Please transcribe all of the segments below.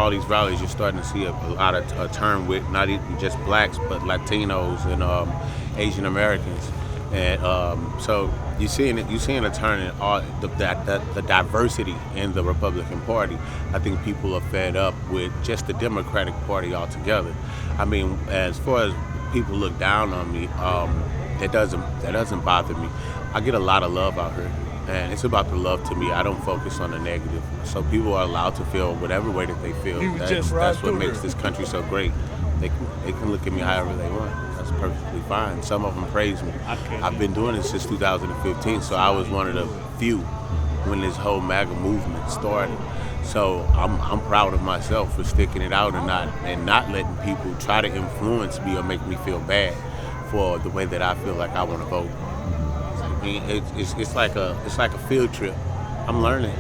all these rallies, you're starting to see a lot of a turn with not even just blacks, but Latinos and Asian Americans. And so you're seeing a turn in all the diversity in the Republican Party. I think people are fed up with just the Democratic Party altogether. I mean, as far as people look down on me, that doesn't bother me. I get a lot of love out here, and it's about the love to me. I don't focus on the negative. So people are allowed to feel whatever way that they feel. That's what makes this country so great. They can look at me however they want. That's perfectly fine. Some of them praise me. I've been doing this since 2015, so I was one of the few when this whole MAGA movement started. So I'm proud of myself for sticking it out and not letting people try to influence me or make me feel bad for the way that I feel like I want to vote. I mean, it's like a field trip. I'm learning,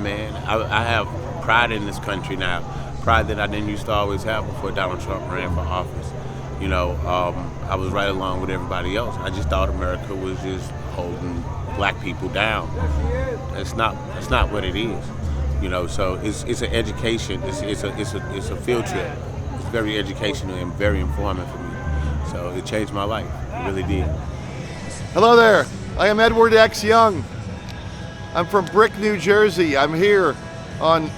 man. I have pride in this country now. Pride that I didn't used to always have before Donald Trump ran for office. You know, I was right along with everybody else. I just thought America was just holding black people down. That's not what it is. You know, so it's an education. It's a field trip. It's very educational and very informative for me. So it changed my life. It really did. Hello there. I am Edward X. Young. I'm from Brick, New Jersey. I'm here on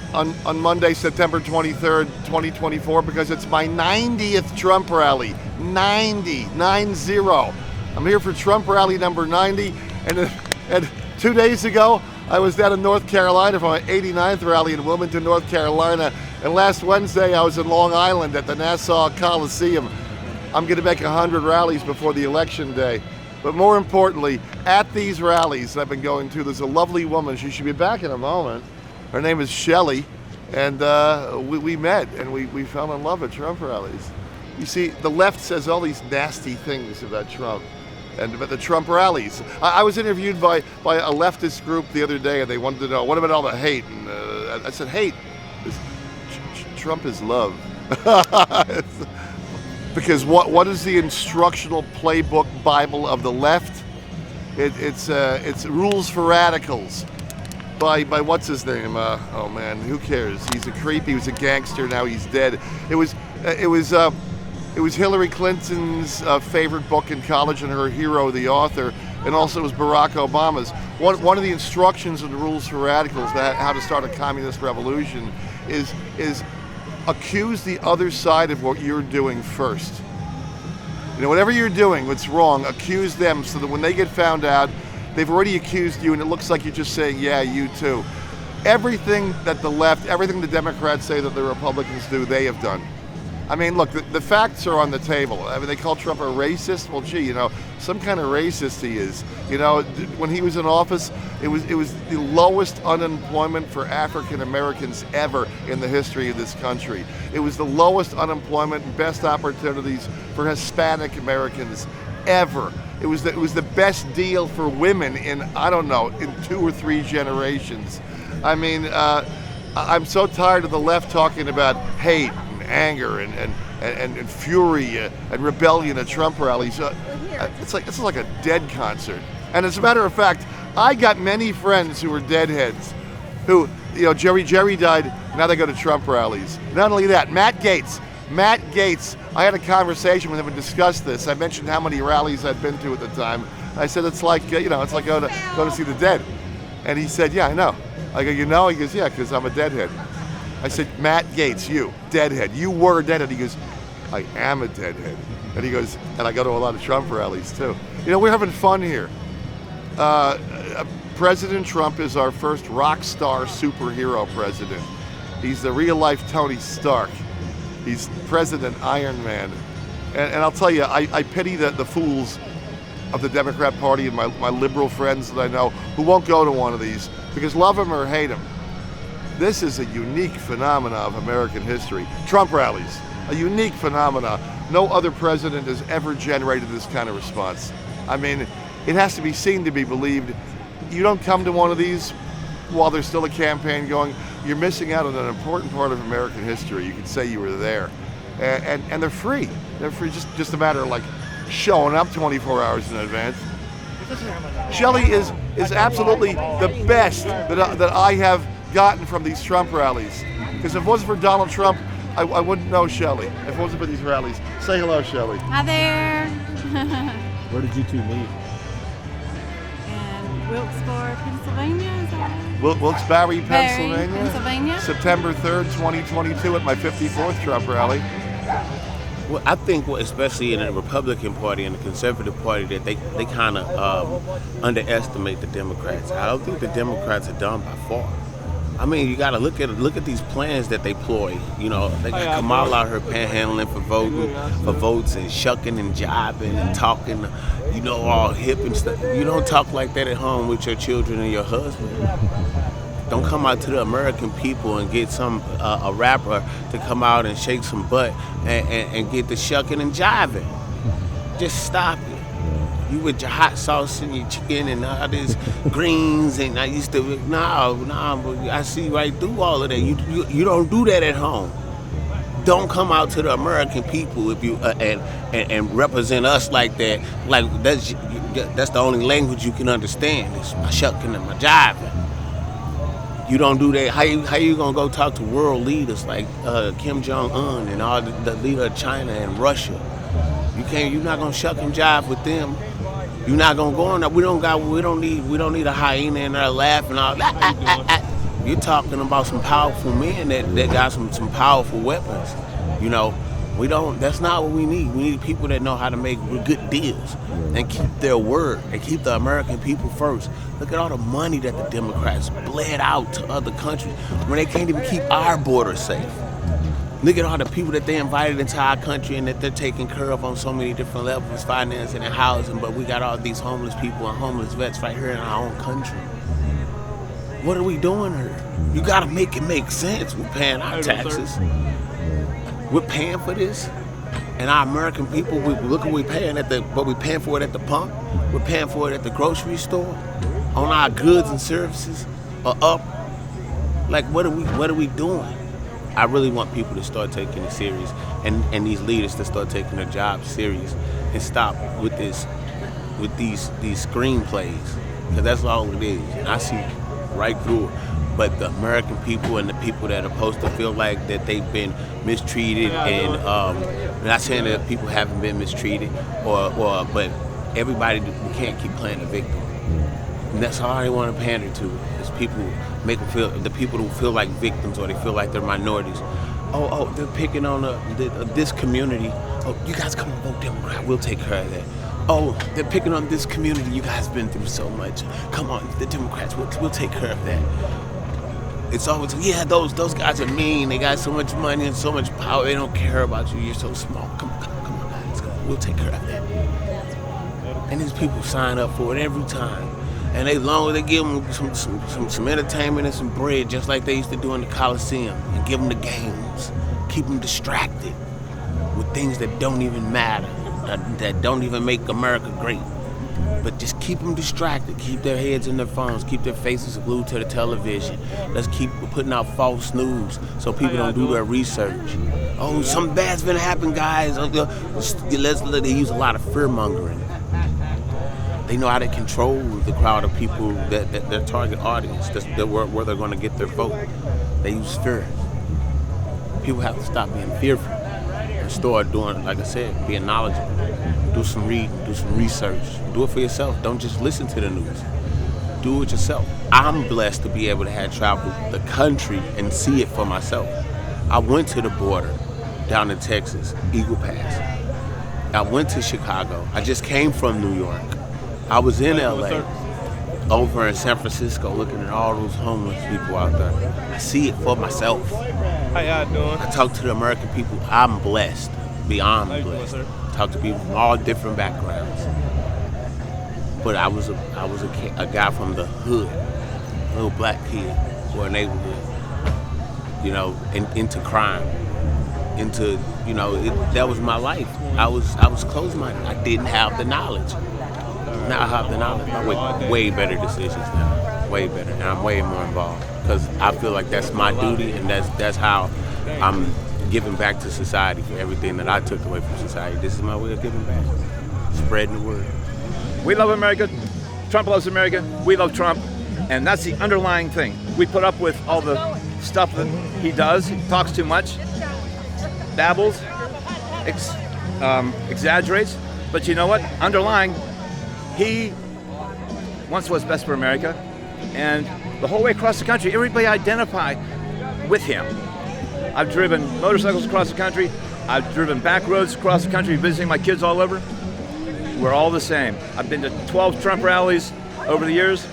Monday, September 23rd, 2024, because it's my 90th Trump rally. 90. I'm here for Trump rally number 90, and 2 days ago, I was down in North Carolina for my 89th rally in Wilmington, North Carolina, and last Wednesday I was in Long Island at the Nassau Coliseum. I'm going to make 100 rallies before the election day. But more importantly, at these rallies that I've been going to, there's a lovely woman. She should be back in a moment. Her name is Shelley, and we met, and we fell in love at Trump rallies. You see, the left says all these nasty things about Trump and about the Trump rallies. I was interviewed by a leftist group the other day, and they wanted to know, what about all the hate? And I said, hate? Trump is love. Because what is the instructional playbook Bible of the left? It's Rules for Radicals by what's his name? Oh man, who cares? He's a creep. He was a gangster. Now he's dead. It was Hillary Clinton's favorite book in college, and her hero, the author, and also it was Barack Obama's. One of the instructions in the Rules for Radicals, that how to start a communist revolution, is accuse the other side of what you're doing first. You know, whatever you're doing, what's wrong, accuse them so that when they get found out, they've already accused you and it looks like you're just saying, yeah, you too. Everything that the left, everything the Democrats say that the Republicans do, they have done. I mean, look, the facts are on the table. I mean, they call Trump a racist. Well, gee, you know, some kind of racist he is. You know, when he was in office, it was the lowest unemployment for African Americans ever in the history of this country. It was the lowest unemployment and best opportunities for Hispanic Americans ever. It was the best deal for women in, I don't know, in 2 or 3 generations. I mean, I'm so tired of the left talking about hate, anger and fury and rebellion at Trump rallies. It's like a dead concert. And as a matter of fact, I got many friends who were deadheads, who, you know, Jerry died, now they go to Trump rallies. Not only that, Matt Gaetz, I had a conversation with him and discussed this. I mentioned how many rallies I'd been to at the time. I said, it's like, you know, it's like go to see the dead. And he said, yeah, I know. I go, you know? He goes, yeah, because I'm a deadhead. I said, Matt Gaetz, you, deadhead. You were a deadhead. He goes, I am a deadhead. And he goes, and I go to a lot of Trump rallies too. You know, we're having fun here. President Trump is our first rock star superhero president. He's the real life Tony Stark. He's President Iron Man. And I'll tell you, I pity the fools of the Democrat Party and my liberal friends that I know who won't go to one of these, because love him or hate him. This is a unique phenomena of American history. Trump rallies, a unique phenomena. No other president has ever generated this kind of response. I mean, it has to be seen to be believed. You don't come to one of these while there's still a campaign going, you're missing out on an important part of American history. You could say you were there. And they're free. They're free, just a matter of like showing up 24 hours in advance. Shelley is absolutely the best that I have gotten from these Trump rallies. Because if it wasn't for Donald Trump, I wouldn't know Shelley. If it wasn't for these rallies. Say hello, Shelley. Hi there. Where did you two meet? In Wilkes-Barre, Pennsylvania, is that right? Wilkes-Barre, Barre, Pennsylvania. September 3rd, 2022 at my 54th Trump rally. Well, I think, especially in the Republican Party and the Conservative Party, that they kind of underestimate the Democrats. I don't think the Democrats are done by far. I mean, you got to look at these plans that they ploy. You know, they got Kamala out here panhandling for votes and shucking and jiving and talking, you know, all hip and stuff. You don't talk like that at home with your children and your husband. Don't come out to the American people and get a rapper to come out and shake some butt and get the shucking and jiving. Just stop it. You with your hot sauce and your chicken and all these greens, and I used to, but I see right through all of that. You don't do that at home. Don't come out to the American people if you and represent us like that. Like that's the only language you can understand. It's my shucking and my jiving. You don't do that. How you gonna go talk to world leaders like Kim Jong-un and all the leader of China and Russia? You're not gonna shuck and jive with them. You're not gonna go on that. We don't need a hyena in there laughing all. You're talking about some powerful men that got some powerful weapons. You know, that's not what we need. We need people that know how to make good deals and keep their word and keep the American people first. Look at all the money that the Democrats bled out to other countries when they can't even keep our borders safe. Look at all the people that they invited into our country and that they're taking care of on so many different levels, financing and housing, but we got all these homeless people and homeless vets right here in our own country. What are we doing here? You gotta make it make sense. We're paying our taxes. We're paying for this. And our American people, look what we're paying but we're paying for it at the pump. We're paying for it at the grocery store. On our goods and services are up. Like, what are we doing? I really want people to start taking it serious, and these leaders to start taking their jobs serious and stop with these screenplays, because that's all it is. And I see right through it. But the American people and the people that are supposed to feel like that they've been mistreated, and I'm not saying that people haven't been mistreated, but everybody, we can't keep playing the victim. And that's all they want to pander to, is people make them feel, the people who feel like victims or they feel like they're minorities. Oh, they're picking on this community. Oh, you guys come and vote Democrat, we'll take care of that. Oh, they're picking on this community, you guys been through so much. Come on, the Democrats, we'll take care of that. It's always, yeah, those guys are mean, they got so much money and so much power, they don't care about you, you're so small. Come on guys, we'll take care of that. And these people sign up for it every time. And they give them some entertainment and some bread, just like they used to do in the Coliseum, and give them the games, keep them distracted with things that don't even matter, that don't even make America great. But just keep them distracted, keep their heads in their phones, keep their faces glued to the television. Let's keep putting out false news so people don't do their research. Oh, something bad's gonna happen, guys. They use a lot of fear mongering. They know how to control the crowd of people, that their target audience, where they're going to get their vote. They use fear. People have to stop being fearful and start doing, like I said, being knowledgeable. Do some reading, do some research. Do it for yourself. Don't just listen to the news. Do it yourself. I'm blessed to be able to have traveled the country and see it for myself. I went to the border down in Texas, Eagle Pass. I went to Chicago. I just came from New York. I was in LA, over in San Francisco, looking at all those homeless people out there. I see it for myself. How y'all doing? I talk to the American people. I'm blessed, beyond blessed. Talk to people from all different backgrounds. But I was a guy from the hood, a little black kid, or a neighborhood, you know, into crime, into, you know, that was my life. I was closed-minded. I didn't have the knowledge. Now I have the knowledge. I make way better decisions now, way better, and I'm way more involved because I feel like that's my duty, and that's how I'm giving back to society for everything that I took away from society. This is my way of giving back, spreading the word. We love America. Trump loves America. We love Trump, and that's the underlying thing. We put up with all the stuff that he does. He talks too much, babbles, exaggerates. But you know what? Underlying, he wants what's best for America. And the whole way across the country, everybody identify with him. I've driven motorcycles across the country. I've driven back roads across the country, visiting my kids all over. We're all the same. I've been to 12 Trump rallies over the years,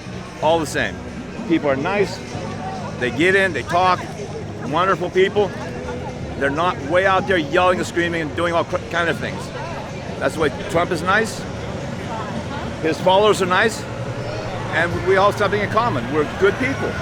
all the same. People are nice. They get in, they talk, wonderful people. They're not way out there yelling and screaming and doing all kind of things. That's the way Trump is nice. His followers are nice. And we all have something in common. We're good people.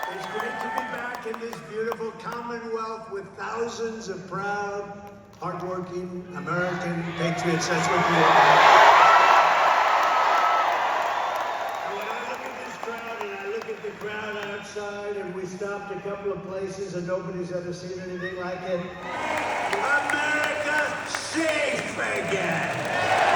It's great to be back in this beautiful Commonwealth with thousands of proud, hardworking American patriots. That's what we are. And when I look at this crowd and I look at the crowd outside, and we stopped a couple of places and nobody's ever seen anything like it. America safe again!